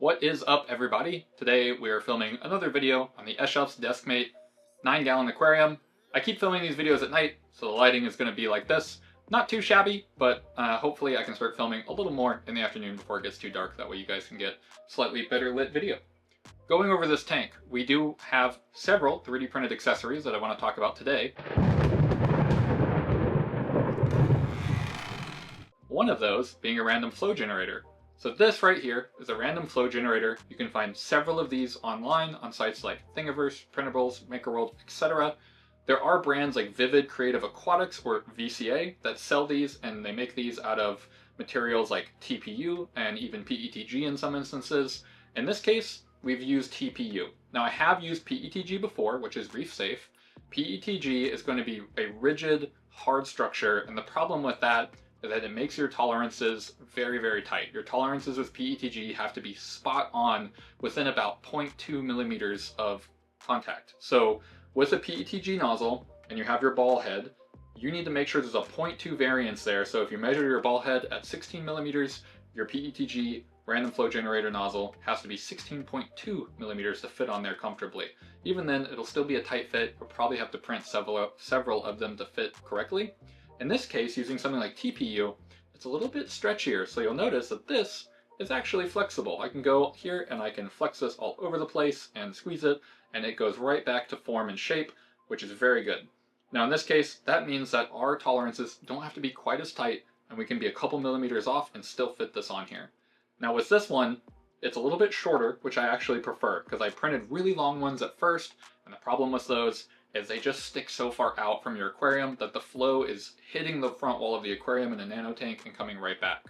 What is up, everybody? Today we are filming another video on the Eshopps Deskmate 9-gallon aquarium. I keep filming these videos at night, so the lighting is going to be like this. Not too shabby, but hopefully I can start filming a little more in the afternoon before it gets too dark. That way you guys can get slightly better lit video. Going over this tank, we do have several 3D printed accessories that I want to talk about today. One of those being a random flow generator. So this right here is a random flow generator. You can find several of these online on sites like Thingiverse, Printables, MakerWorld, etc. There are brands like Vivid Creative Aquatics or VCA that sell these, and they make these out of materials like TPU and even PETG in some instances. In this case, we've used TPU. Now I have used PETG before, which is reef safe. PETG is going to be a rigid, hard structure, and the problem with that is that it makes your tolerances very, very tight. Your tolerances with PETG have to be spot on within about 0.2 millimeters of contact. So with a PETG nozzle and you have your ball head, you need to make sure there's a 0.2 variance there. So if you measure your ball head at 16 millimeters, your PETG random flow generator nozzle has to be 16.2 millimeters to fit on there comfortably. Even then, it'll still be a tight fit. You'll probably have to print several of them to fit correctly. In this case, using something like TPU, it's a little bit stretchier, so you'll notice that this is actually flexible. I can go here and I can flex this all over the place and squeeze it, and it goes right back to form and shape, which is very good. Now in this case, that means that our tolerances don't have to be quite as tight, and we can be a couple millimeters off and still fit this on here. Now with this one, it's a little bit shorter, which I actually prefer, because I printed really long ones at first, and the problem with those is they just stick so far out from your aquarium that the flow is hitting the front wall of the aquarium in a nano tank and coming right back.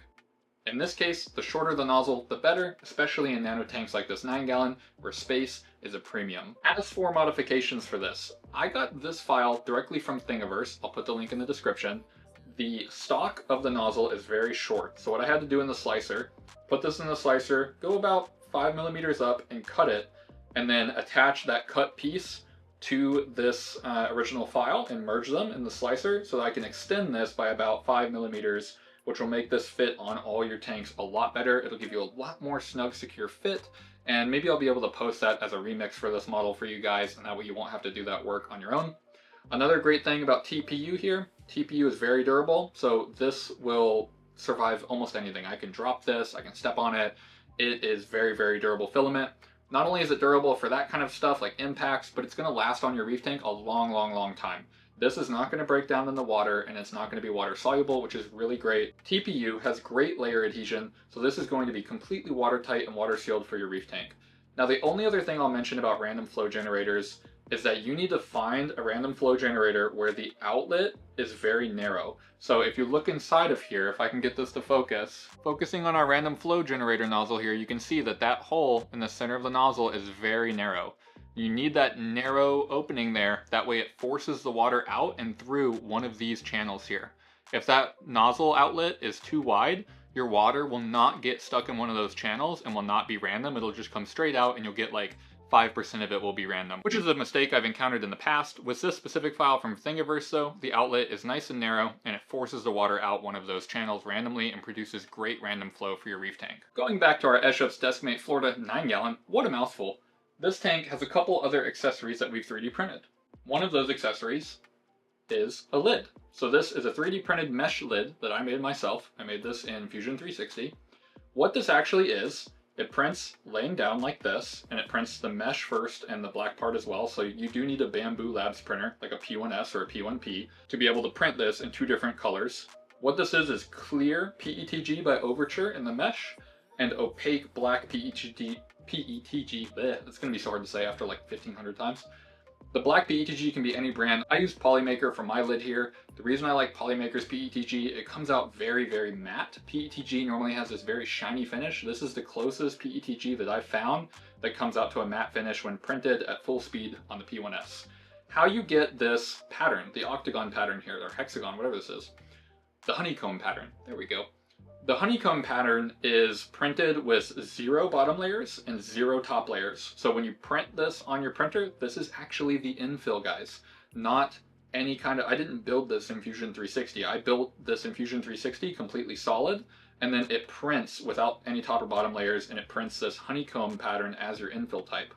In this case, the shorter the nozzle, the better, especially in nano tanks like this 9-gallon, where space is a premium. As for modifications for this, I got this file directly from Thingiverse. I'll put the link in the description. The stock of the nozzle is very short, so what I had to do in the slicer, put this in the slicer, go about 5 millimeters up and cut it, and then attach that cut piece to this original file and merge them in the slicer so that I can extend this by about 5 millimeters, which will make this fit on all your tanks a lot better. It'll give you a lot more snug, secure fit, and maybe I'll be able to post that as a remix for this model for you guys, and that way you won't have to do that work on your own. Another great thing about TPU here, TPU is very durable, so this will survive almost anything. I can drop this, I can step on it. It is very, very durable filament. Not only is it durable for that kind of stuff like impacts, but it's going to last on your reef tank a long, long, long time. This is not going to break down in the water, and it's not going to be water soluble, which is really great. TPU has great layer adhesion, so this is going to be completely watertight and water sealed for your reef tank. Now the only other thing I'll mention about random flow generators is that you need to find a random flow generator where the outlet is very narrow. So if you look inside of here, if I can get this to focus, focusing on our random flow generator nozzle here, you can see that that hole in the center of the nozzle is very narrow. You need that narrow opening there, that way it forces the water out and through one of these channels here. If that nozzle outlet is too wide, your water will not get stuck in one of those channels and will not be random. It'll just come straight out and you'll get like 5% of it will be random, which is a mistake I've encountered in the past. With this specific file from Thingiverse though, the outlet is nice and narrow and it forces the water out one of those channels randomly and produces great random flow for your reef tank. Going back to our Eshopps Deskmate Florida 9-gallon, what a mouthful. This tank has a couple other accessories that we've 3D printed. One of those accessories is a lid. So this is a 3D printed mesh lid that I made myself. I made this in Fusion 360. What this actually is, it prints laying down like this, and it prints the mesh first and the black part as well. So you do need a Bamboo Labs printer, like a P1S or a P1P, to be able to print this in 2 different colors. What this is clear PETG by Overture in the mesh, and opaque black PETG, bleh, it's gonna be so hard to say after like 1500 times. The black PETG can be any brand. I use Polymaker for my lid here. The reason I like Polymaker's PETG, it comes out very, very matte. PETG normally has this very shiny finish. This is the closest PETG that I've found that comes out to a matte finish when printed at full speed on the P1S. How you get this pattern, the octagon pattern here, or hexagon, whatever this is, the honeycomb pattern, there we go. The honeycomb pattern is printed with 0 bottom layers and 0 top layers. So when you print this on your printer, this is actually the infill, guys, not any kind of, I didn't build this in Fusion 360. I built this in Fusion 360 completely solid, and then it prints without any top or bottom layers, and it prints this honeycomb pattern as your infill type.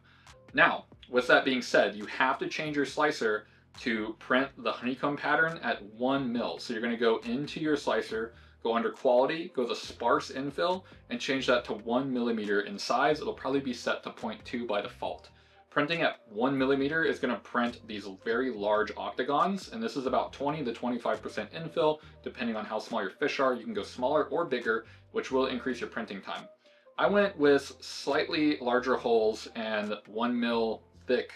Now, with that being said, you have to change your slicer to print the honeycomb pattern at 1 mil. So you're going to go into your slicer, go under quality, go to sparse infill, and change that to 1 millimeter in size. It'll probably be set to 0.2 by default. Printing at 1 millimeter is going to print these very large octagons, and this is about 20 to 25% infill. Depending on how small your fish are, you can go smaller or bigger, which will increase your printing time. I went with slightly larger holes and 1 mil thick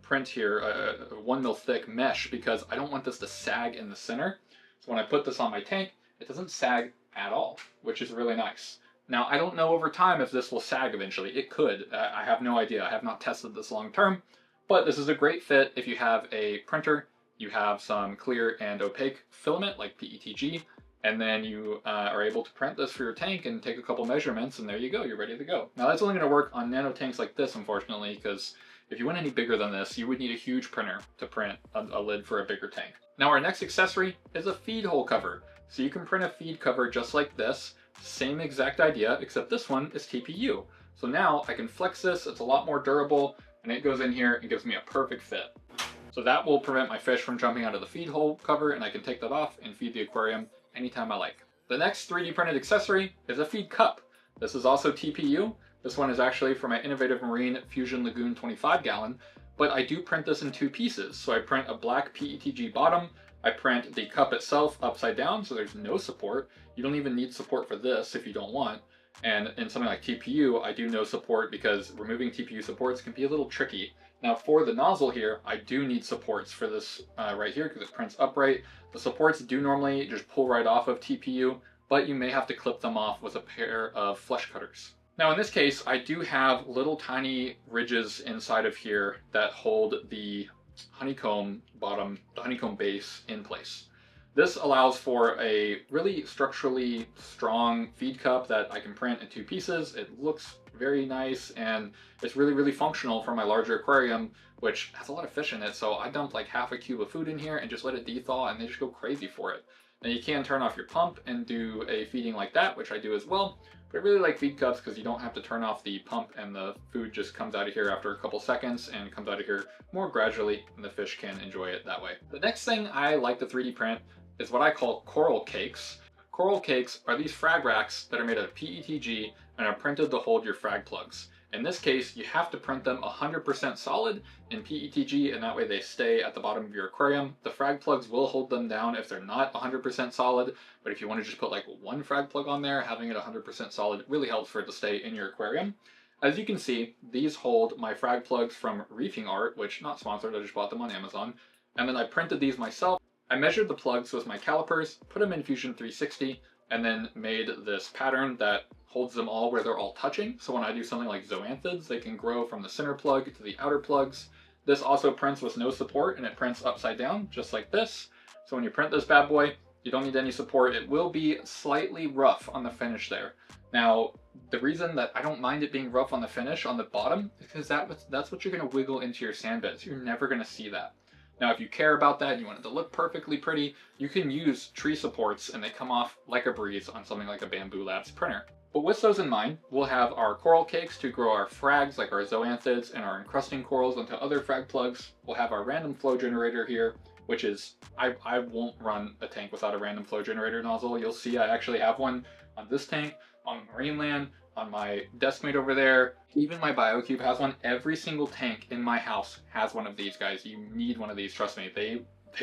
print here, 1 mil thick mesh, because I don't want this to sag in the center. So when I put this on my tank, it doesn't sag at all, which is really nice. Now, I don't know over time if this will sag eventually. It could. I have no idea. I have not tested this long term, but this is a great fit if you have a printer, you have some clear and opaque filament like PETG, and then you are able to print this for your tank and take a couple measurements, and there you go, you're ready to go. Now, that's only going to work on nano tanks like this, unfortunately, because if you went any bigger than this, you would need a huge printer to print a lid for a bigger tank. Now, our next accessory is a feed hole cover. So you can print a feed cover just like this. Same exact idea, except this one is TPU. So now I can flex this, it's a lot more durable, and it goes in here and gives me a perfect fit. So that will prevent my fish from jumping out of the feed hole cover, and I can take that off and feed the aquarium anytime I like. The next 3D printed accessory is a feed cup. This is also TPU. This one is actually for my Innovative Marine Fusion Lagoon 25 gallon, but I do print this in 2 pieces. So I print a black PETG bottom, I print the cup itself upside down, so there's no support. You don't even need support for this if you don't want. And in something like TPU, I do no support because removing TPU supports can be a little tricky. Now for the nozzle here, I do need supports for this right here because it prints upright. The supports do normally just pull right off of TPU, but you may have to clip them off with a pair of flush cutters. Now in this case, I do have little tiny ridges inside of here that hold the honeycomb bottom, the honeycomb base in place. This allows for a really structurally strong feed cup that I can print in 2 pieces. It looks very nice and it's really, really functional for my larger aquarium, which has a lot of fish in it. So I dumped like half a cube of food in here and just let it thaw, and they just go crazy for it. Now you can turn off your pump and do a feeding like that, which I do as well. But I really like feed cups because you don't have to turn off the pump and the food just comes out of here after a couple seconds and comes out of here more gradually, and the fish can enjoy it that way. The next thing I like to 3D print is what I call coral cakes. Coral cakes are these frag racks that are made out of PETG and are printed to hold your frag plugs. In this case, you have to print them 100% solid in PETG, and that way they stay at the bottom of your aquarium. The frag plugs will hold them down if they're not 100% solid, but if you want to just put like 1 frag plug on there, having it 100% solid really helps for it to stay in your aquarium. As you can see, these hold my frag plugs from Reefing Art, which not sponsored, I just bought them on Amazon. And then I printed these myself. I measured the plugs with my calipers, put them in Fusion 360, and then made this pattern that holds them all where they're all touching. So when I do something like zoanthids, they can grow from the center plug to the outer plugs. This also prints with no support, and it prints upside down, just like this. So when you print this bad boy, you don't need any support. It will be slightly rough on the finish there. Now, the reason that I don't mind it being rough on the finish on the bottom is because that's what you're gonna wiggle into your sand beds. You're never gonna see that. Now, if you care about that and you want it to look perfectly pretty, you can use tree supports and they come off like a breeze on something like a Bamboo Labs printer. But with those in mind, we'll have our coral cakes to grow our frags like our zoanthids and our encrusting corals onto other frag plugs. We'll have our random flow generator here, which is, I won't run a tank without a random flow generator nozzle. You'll see I actually have one on this tank, on Marineland, on my Deskmate over there. Even my BioCube has one. Every single tank in my house has one of these guys. You need one of these, trust me. They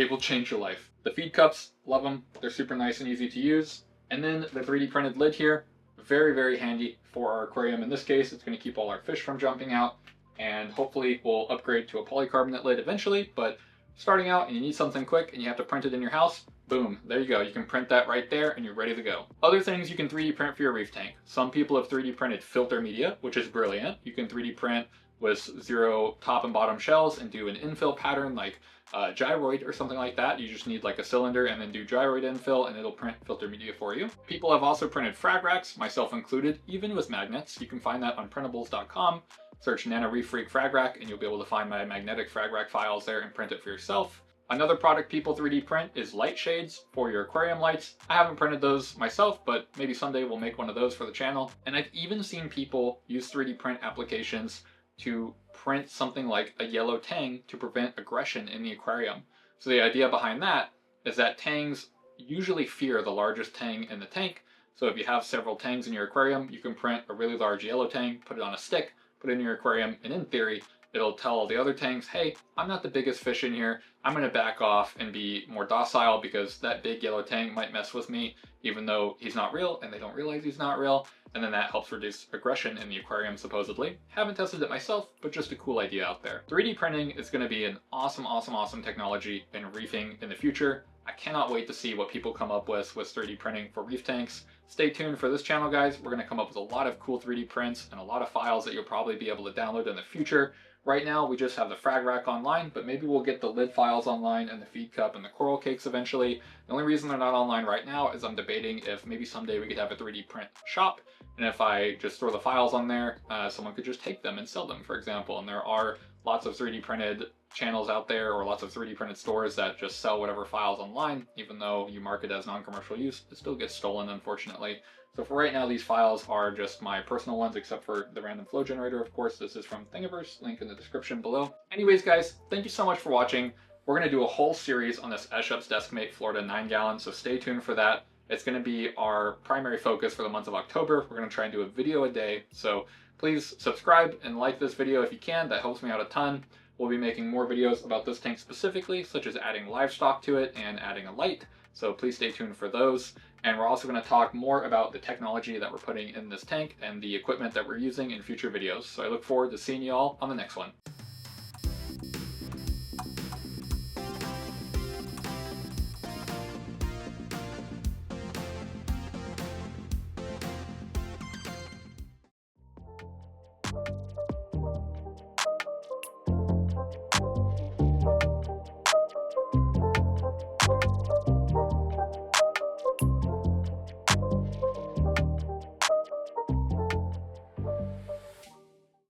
will change your life. The feed cups, love them. They're super nice and easy to use. And then the 3D printed lid here, very, very handy for our aquarium. In this case, it's going to keep all our fish from jumping out, and hopefully we'll upgrade to a polycarbonate lid eventually. But starting out and you need something quick and you have to print it in your house, boom, there you go. You can print that right there and you're ready to go. Other things you can 3D print for your reef tank. Some people have 3D printed filter media, which is brilliant. You can 3D print with 0 top and bottom shells and do an infill pattern like gyroid or something like that. You just need like a cylinder and then do gyroid infill and it'll print filter media for you. People have also printed frag racks, myself included, even with magnets. You can find that on printables.com. Search Nano Reef Freak Frag Rack and you'll be able to find my magnetic frag rack files there and print it for yourself. Another product people 3D print is light shades for your aquarium lights. I haven't printed those myself, but maybe someday we'll make one of those for the channel. And I've even seen people use 3D print applications to print something like a yellow tang to prevent aggression in the aquarium. So the idea behind that is that tangs usually fear the largest tang in the tank. So if you have several tangs in your aquarium, you can print a really large yellow tang, put it on a stick, put it in your aquarium, and in theory, it'll tell the other tanks, hey, I'm not the biggest fish in here. I'm going to back off and be more docile because that big yellow tang might mess with me, even though he's not real and they don't realize he's not real. And then that helps reduce aggression in the aquarium, supposedly. Haven't tested it myself, but just a cool idea out there. 3D printing is going to be an awesome technology in reefing in the future. I cannot wait to see what people come up with 3D printing for reef tanks. Stay tuned for this channel, guys. We're going to come up with a lot of cool 3D prints and a lot of files that you'll probably be able to download in the future. Right now, we just have the frag rack online, but maybe we'll get the lid files online and the feed cup and the coral cakes eventually. The only reason they're not online right now is I'm debating if maybe someday we could have a 3D print shop, and if I just throw the files on there, someone could just take them and sell them, for example. And there are lots of 3D printed channels out there, or lots of 3D printed stores that just sell whatever files online. Even though you mark it as non-commercial use, it still gets stolen, unfortunately. So for right now, these files are just my personal ones, except for the random flow generator, of course. This is from Thingiverse, link in the description below. Anyways, guys, thank you so much for watching. We're going to do a whole series on this Eshopps Deskmate Florida 9-gallon, so stay tuned for that. It's going to be our primary focus for the month of October. We're going to try and do a video a day, so please subscribe and like this video if you can. That helps me out a ton. We'll be making more videos about this tank specifically, such as adding livestock to it and adding a light, so please stay tuned for those. And we're also going to talk more about the technology that we're putting in this tank and the equipment that we're using in future videos. So I look forward to seeing you all on the next one.